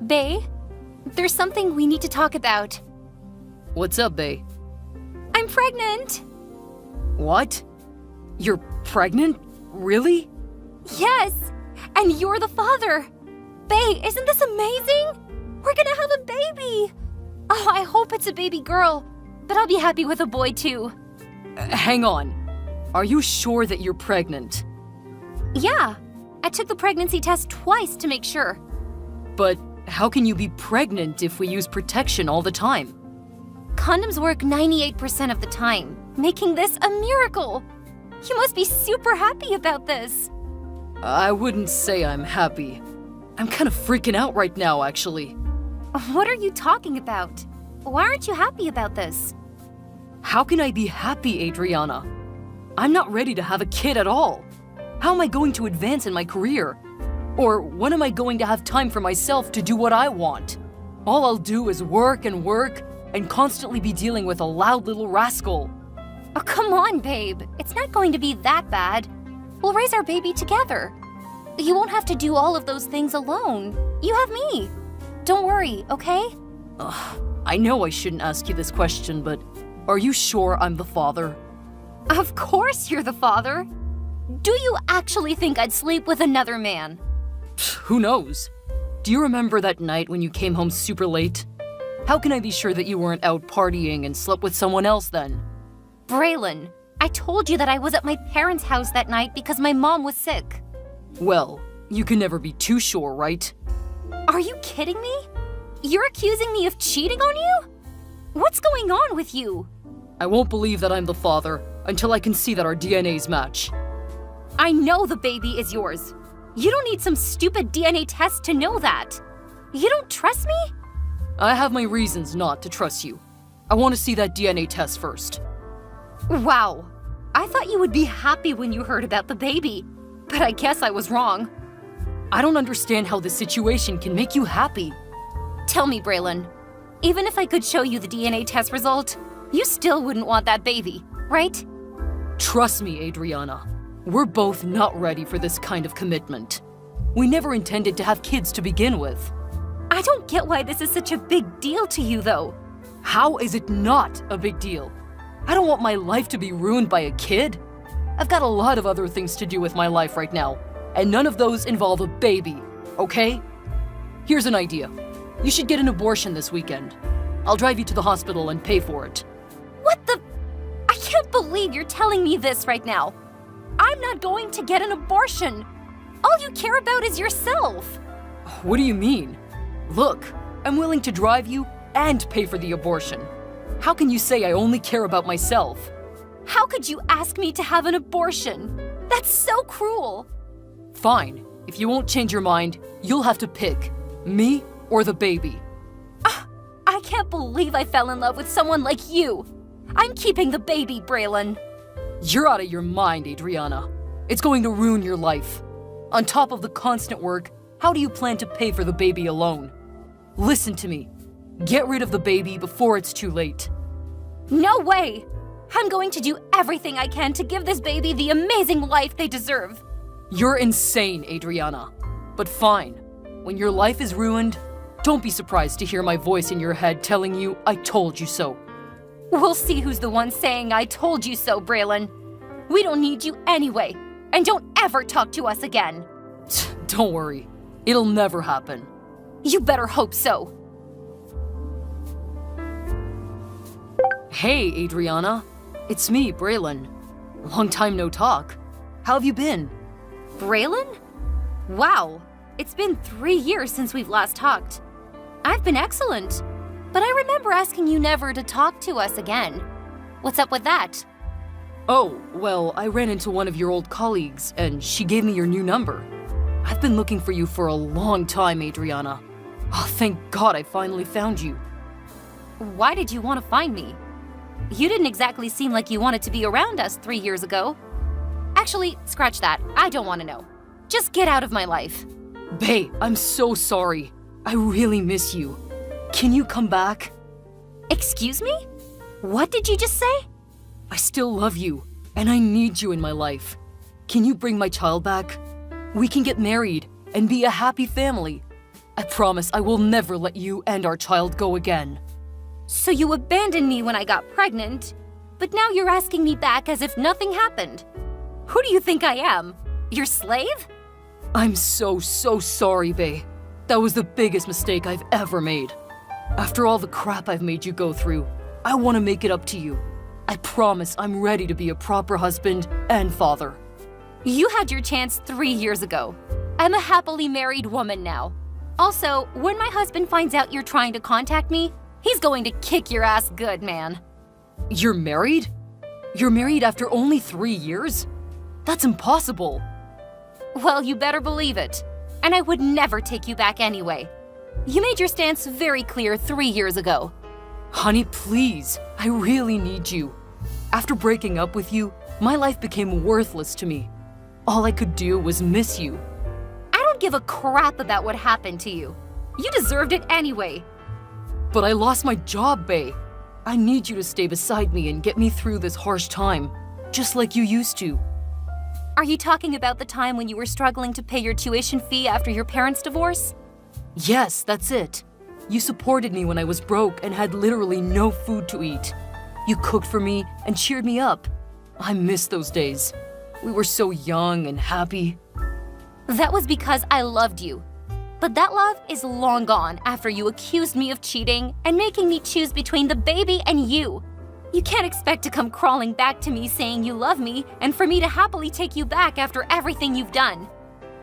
Bae, there's something we need to talk about. What's up, Bae? I'm pregnant! What? You're pregnant? Really? Yes! And you're the father! Bae, isn't this amazing? We're gonna have a baby! Oh, I hope it's a baby girl, but I'll be happy with a boy too. Hang on. Are you sure that you're pregnant? Yeah, I took the pregnancy test twice to make sure. But how can you be pregnant if we use protection all the time? Condoms work 98% of the time, making this a miracle. You must be super happy about this. I wouldn't say I'm happy. I'm kind of freaking out right now, actually. What are you talking about? Why aren't you happy about this? How can I be happy, Adriana? I'm not ready to have a kid at all. How am I going to advance in my career? Or when am I going to have time for myself to do what I want? All I'll do is work and constantly be dealing with a loud little rascal. Oh, come on, babe. It's not going to be that bad. We'll raise our baby together. You won't have to do all of those things alone. You have me. Don't worry, okay? I know I shouldn't ask you this question, but are you sure I'm the father? Of course you're the father. Do you actually think I'd sleep with another man? Who knows? Do you remember that night when you came home super late? How can I be sure that you weren't out partying and slept with someone else then? Braylon, I told you that I was at my parents' house that night because my mom was sick. Well, you can never be too sure, right? Are you kidding me? You're accusing me of cheating on you? What's going on with you? I won't believe that I'm the father until I can see that our DNAs match. I know the baby is yours. You don't need some stupid DNA test to know that. You don't trust me? I have my reasons not to trust you. I want to see that DNA test first. Wow. I thought you would be happy when you heard about the baby, but I guess I was wrong. I don't understand how this situation can make you happy. Tell me, Braylon, even if I could show you the DNA test result, you still wouldn't want that baby, right? Trust me, Adriana. We're both not ready for this kind of commitment. We never intended to have kids to begin with. I don't get why this is such a big deal to you, though. How is it not a big deal? I don't want my life to be ruined by a kid. I've got a lot of other things to do with my life right now, and none of those involve a baby, okay? Here's an idea. You should get an abortion this weekend. I'll drive you to the hospital and pay for it. What the? I can't believe you're telling me this right now. I'm not going to get an abortion. All you care about is yourself. What do you mean? Look, I'm willing to drive you and pay for the abortion. How can you say I only care about myself? How could you ask me to have an abortion? That's so cruel. Fine. If you won't change your mind, you'll have to pick me or the baby. I can't believe I fell in love with someone like you. I'm keeping the baby, Braylon. You're out of your mind, Adriana. It's going to ruin your life. On top of the constant work, how do you plan to pay for the baby alone? Listen to me. Get rid of the baby before it's too late. No way! I'm going to do everything I can to give this baby the amazing life they deserve. You're insane, Adriana. But fine. When your life is ruined, don't be surprised to hear my voice in your head telling you I told you so. We'll see who's the one saying I told you so, Braylon. We don't need you anyway, and don't ever talk to us again. Don't worry. It'll never happen. You better hope so. Hey, Adriana. It's me, Braylon. Long time no talk. How have you been? Braylon? Wow, it's been 3 years since we've last talked. I've been excellent, but I remember asking you never to talk to us again. What's up with that? Oh, well, I ran into one of your old colleagues, and she gave me your new number. I've been looking for you for a long time, Adriana. Oh, thank God I finally found you. Why did you want to find me? You didn't exactly seem like you wanted to be around us 3 years ago. Actually, scratch that. I don't want to know. Just get out of my life. Bae, I'm so sorry. I really miss you. Can you come back? Excuse me? What did you just say? I still love you, and I need you in my life. Can you bring my child back? We can get married and be a happy family. I promise I will never let you and our child go again. So you abandoned me when I got pregnant, but now you're asking me back as if nothing happened. Who do you think I am? Your slave? I'm so sorry, Bae. That was the biggest mistake I've ever made. After all the crap I've made you go through, I want to make it up to you. I promise I'm ready to be a proper husband and father. You had your chance 3 years ago. I'm a happily married woman now. Also, when my husband finds out you're trying to contact me, he's going to kick your ass good, man. You're married? You're married after only 3 years? That's impossible. Well, you better believe it. And I would never take you back anyway. You made your stance very clear 3 years ago. Honey, please. I really need you. After breaking up with you, my life became worthless to me. All I could do was miss you. I don't give a crap about what happened to you. You deserved it anyway. But I lost my job, Bae. I need you to stay beside me and get me through this harsh time, just like you used to. Are you talking about the time when you were struggling to pay your tuition fee after your parents' divorce? Yes, that's it. You supported me when I was broke and had literally no food to eat. You cooked for me and cheered me up. I miss those days. We were so young and happy. That was because I loved you. But that love is long gone after you accused me of cheating and making me choose between the baby and you. You can't expect to come crawling back to me saying you love me and for me to happily take you back after everything you've done.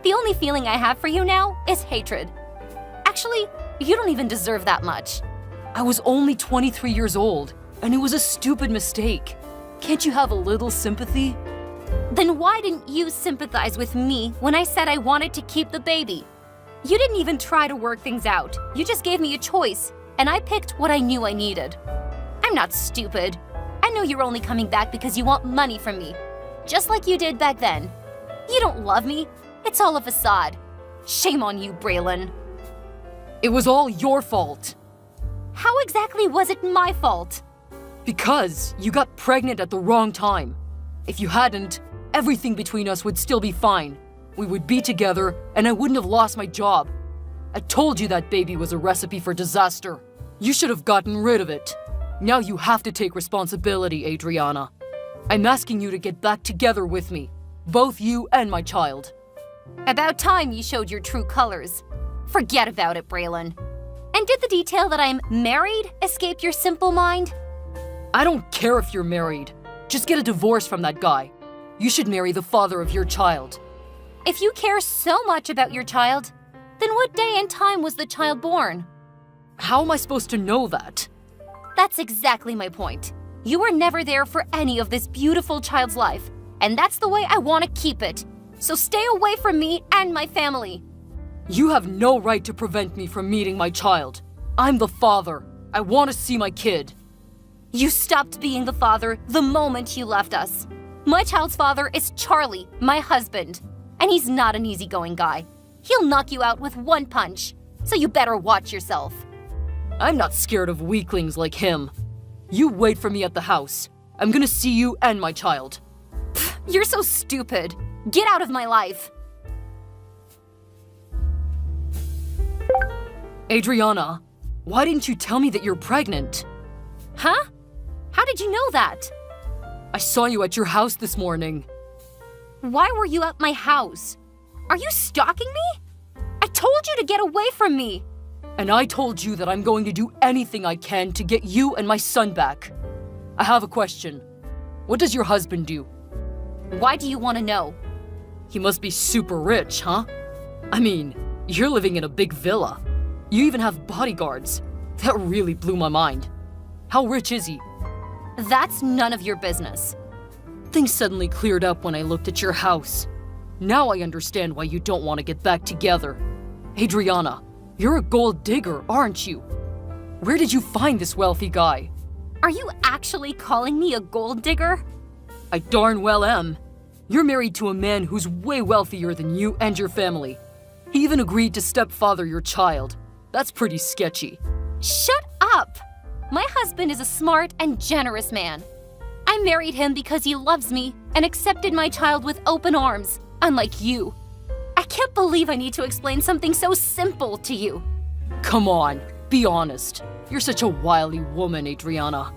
The only feeling I have for you now is hatred. Actually, you don't even deserve that much. I was only 23 years old, and it was a stupid mistake. Can't you have a little sympathy? Then why didn't you sympathize with me when I said I wanted to keep the baby? You didn't even try to work things out. You just gave me a choice, and I picked what I knew I needed. I'm not stupid. I know you're only coming back because you want money from me, just like you did back then. You don't love me. It's all a facade. Shame on you, Braylon. It was all your fault. How exactly was it my fault? Because you got pregnant at the wrong time. If you hadn't, everything between us would still be fine. We would be together, and I wouldn't have lost my job. I told you that baby was a recipe for disaster. You should have gotten rid of it. Now you have to take responsibility, Adriana. I'm asking you to get back together with me, both you and my child. About time you showed your true colors. Forget about it, Braylon. And did the detail that I'm married escape your simple mind? I don't care if you're married. Just get a divorce from that guy. You should marry the father of your child. If you care so much about your child, then what day and time was the child born? How am I supposed to know that? That's exactly my point. You were never there for any of this beautiful child's life, and that's the way I want to keep it. So stay away from me and my family. You have no right to prevent me from meeting my child. I'm the father. I want to see my kid. You stopped being the father the moment you left us. My child's father is Charlie, my husband, and he's not an easygoing guy. He'll knock you out with one punch, so you better watch yourself. I'm not scared of weaklings like him. You wait for me at the house. I'm gonna see you and my child. You're so stupid. Get out of my life. Adriana, why didn't you tell me that you're pregnant? Huh? How did you know that? I saw you at your house this morning. Why were you at my house? Are you stalking me? I told you to get away from me. And I told you that I'm going to do anything I can to get you and my son back. I have a question. What does your husband do? Why do you want to know? He must be super rich, huh? I mean, you're living in a big villa. You even have bodyguards. That really blew my mind. How rich is he? That's none of your business. Things suddenly cleared up when I looked at your house. Now I understand why you don't want to get back together. Adriana, you're a gold digger, aren't you? Where did you find this wealthy guy? Are you actually calling me a gold digger? I darn well am. You're married to a man who's way wealthier than you and your family. He even agreed to stepfather your child. That's pretty sketchy. Shut up! My husband is a smart and generous man. I married him because he loves me and accepted my child with open arms, unlike you. I can't believe I need to explain something so simple to you. Come on, be honest. You're such a wily woman, Adriana.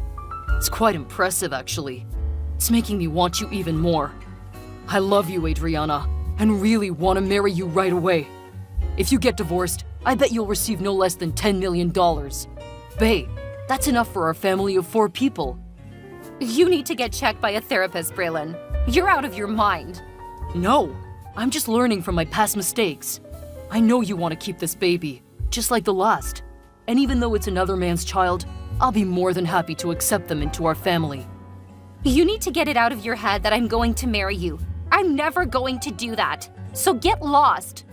It's quite impressive, actually. It's making me want you even more. I love you, Adriana, and really want to marry you right away. If you get divorced, I bet you'll receive no less than $10 million. Bae, that's enough for our family of 4 people. You need to get checked by a therapist, Braylon. You're out of your mind. No, I'm just learning from my past mistakes. I know you want to keep this baby, just like the last. And even though it's another man's child, I'll be more than happy to accept them into our family. You need to get it out of your head that I'm going to marry you. I'm never going to do that. So get lost.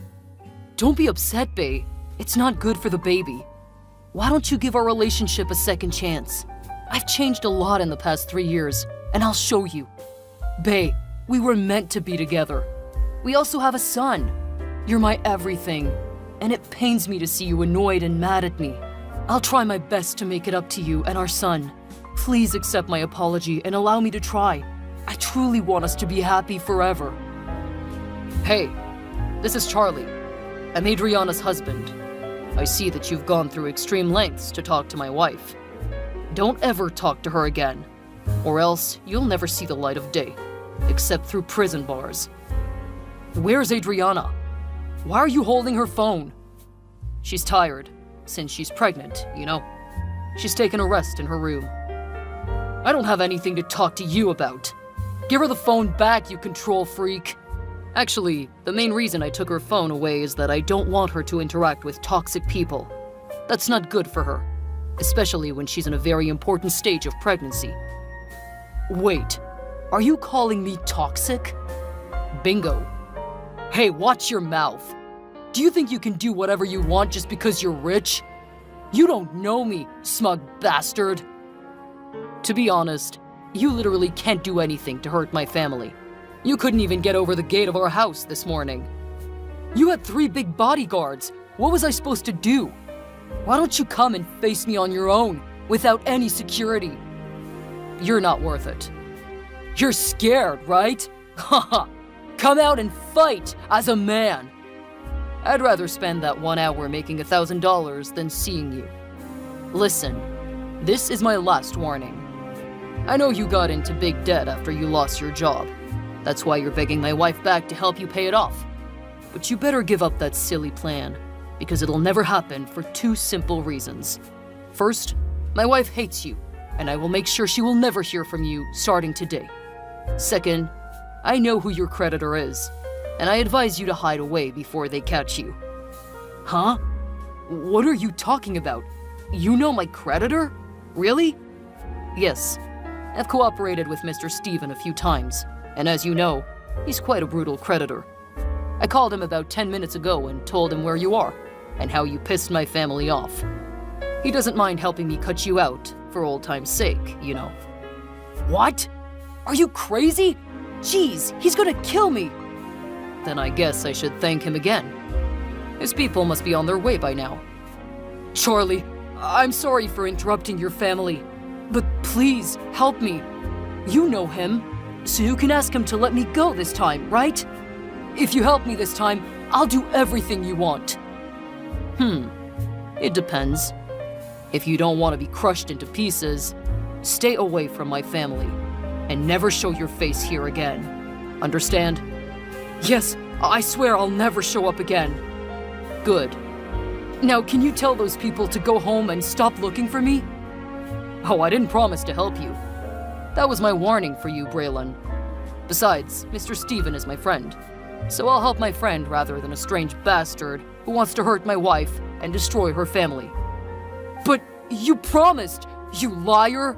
Don't be upset, Bae. It's not good for the baby. Why don't you give our relationship a second chance? I've changed a lot in the past 3 years, and I'll show you. Bae, we were meant to be together. We also have a son. You're my everything, and it pains me to see you annoyed and mad at me. I'll try my best to make it up to you and our son. Please accept my apology and allow me to try. I truly want us to be happy forever. Hey, this is Charlie. I'm Adriana's husband. I see that you've gone through extreme lengths to talk to my wife. Don't ever talk to her again, or else you'll never see the light of day, except through prison bars. Where's Adriana? Why are you holding her phone? She's tired, since she's pregnant, you know. She's taken a rest in her room. I don't have anything to talk to you about. Give her the phone back, you control freak. Actually, the main reason I took her phone away is that I don't want her to interact with toxic people. That's not good for her, especially when she's in a very important stage of pregnancy. Wait, are you calling me toxic? Bingo. Hey, watch your mouth. Do you think you can do whatever you want just because you're rich? You don't know me, smug bastard. To be honest, you literally can't do anything to hurt my family. You couldn't even get over the gate of our house this morning. You had 3 big bodyguards. What was I supposed to do? Why don't you come and face me on your own, without any security? You're not worth it. You're scared, right? Haha. Come out and fight as a man. I'd rather spend that 1 hour making $1,000 than seeing you. Listen, this is my last warning. I know you got into big debt after you lost your job. That's why you're begging my wife back to help you pay it off. But you better give up that silly plan, because it'll never happen for 2 simple reasons. First, my wife hates you, and I will make sure she will never hear from you starting today. Second, I know who your creditor is, and I advise you to hide away before they catch you. Huh? What are you talking about? You know my creditor? Really? Yes. I've cooperated with Mr. Steven a few times, and as you know, he's quite a brutal creditor. I called him about 10 minutes ago and told him where you are, and how you pissed my family off. He doesn't mind helping me cut you out, for old time's sake, you know. What? Are you crazy? Jeez, he's gonna kill me! Then I guess I should thank him again. His people must be on their way by now. Charlie, I'm sorry for interrupting your family, but please help me. You know him, so you can ask him to let me go this time, right? If you help me this time, I'll do everything you want. It depends. If you don't want to be crushed into pieces, stay away from my family, and never show your face here again. Understand? Yes, I swear I'll never show up again. Good. Now, can you tell those people to go home and stop looking for me? Oh, I didn't promise to help you. That was my warning for you, Braylon. Besides, Mr. Steven is my friend, so I'll help my friend rather than a strange bastard who wants to hurt my wife and destroy her family. But you promised, you liar!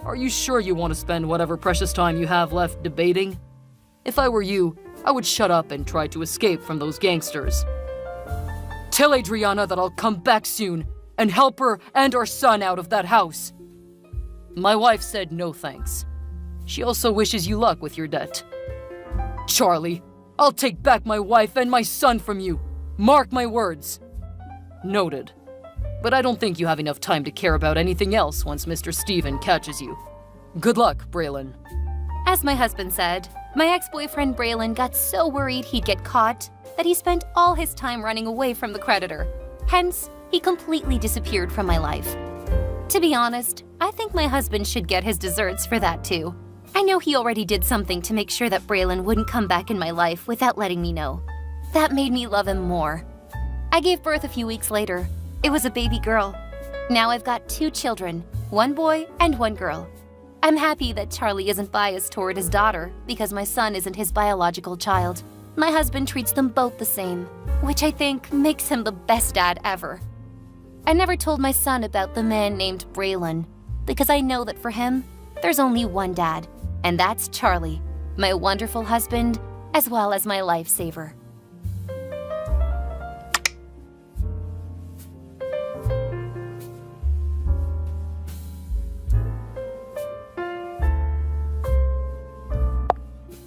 Are you sure you want to spend whatever precious time you have left debating? If I were you, I would shut up and try to escape from those gangsters. Tell Adriana that I'll come back soon and help her and our son out of that house. My wife said no thanks. She also wishes you luck with your debt. Charlie, I'll take back my wife and my son from you. Mark my words. Noted. But I don't think you have enough time to care about anything else once Mr. Steven catches you. Good luck, Braylon. As my husband said, my ex-boyfriend Braylon got so worried he'd get caught that he spent all his time running away from the creditor. Hence, he completely disappeared from my life. To be honest, I think my husband should get his desserts for that too. I know he already did something to make sure that Braylon wouldn't come back in my life without letting me know. That made me love him more. I gave birth a few weeks later. It was a baby girl. Now I've got 2 children, 1 boy and 1 girl. I'm happy that Charlie isn't biased toward his daughter because my son isn't his biological child. My husband treats them both the same, which I think makes him the best dad ever. I never told my son about the man named Braylon because I know that for him, there's only one dad, and that's Charlie, my wonderful husband as well as my lifesaver.